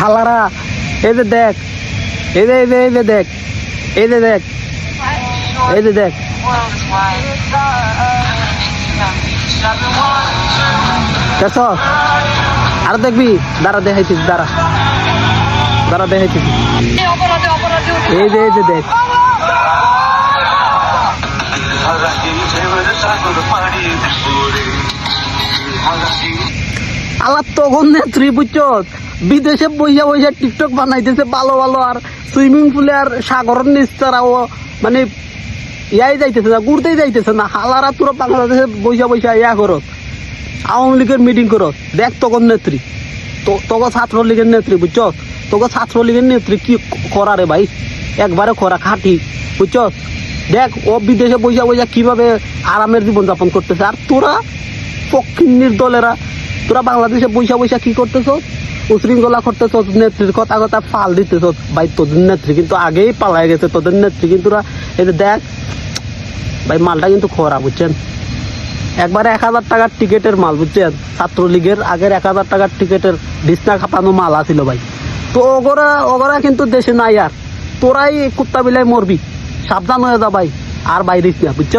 হালারা এই যে দেখ, এই যে এই যে এই যে দেখ, এই যে দেখ, এই যে দেখ, দেখছ? আর দেখবি, দাঁড়া দেখাইছিস, দাঁড়া দাঁড়া দেখাইছিস, এই যে এই যে দেখ। আল্লাহ তখন নেত্রী বুঝছ বিদেশে বইয়া বইয়া টিকটক বানাইতেছে ভালো ভালো, আর সুইমিং পুলে আর সাগরের নিচ ছাড়াও মানে ইয়াই যাইতেছে না, ঘুরতেই যাইতেছে না। হালারা তোরা বাংলাদেশে বইয়া বইয়া ইয়া করত, আওয়ামী লীগের মিটিং করত। দেখ তখন নেত্রী, তোকে ছাত্রলীগের নেত্রী বুঝছ, তোকে ছাত্রলীগের নেত্রী কি করা রে ভাই, একবারে করা খাটি বুঝছ। দেখ ও বিদেশে বইয়া বইয়া কিভাবে আরামের জীবনযাপন করতেছে, আর তোরা পক্ষিণীর দলেরা তোরা বাংলাদেশে বইসা বইসা কি করতেছ, উশৃঙ্খলা করতেছ, নেত্রীর কথা কথা ফাল দিতেছ। ভাই তোদের নেত্রী কিন্তু আগেই পালাই গেছে, তোদের নেত্রী কিন্তু এই যে দেখ ভাই মালটা কিন্তু খরা বুঝছেন, একবারে 1000 টাকার টিকিটের মাল বুঝছেন। ছাত্রলীগের আগের 1000 টাকার টিকিটের বিছনা খাপানো মাল আছিল ভাই। তো ওগরা কিন্তু দেশে নাই, আর তোরাই কুত্তা বিলাই মরবি, সাবধান হয়ে যা ভাই, আর বাইরিস না বুঝছ।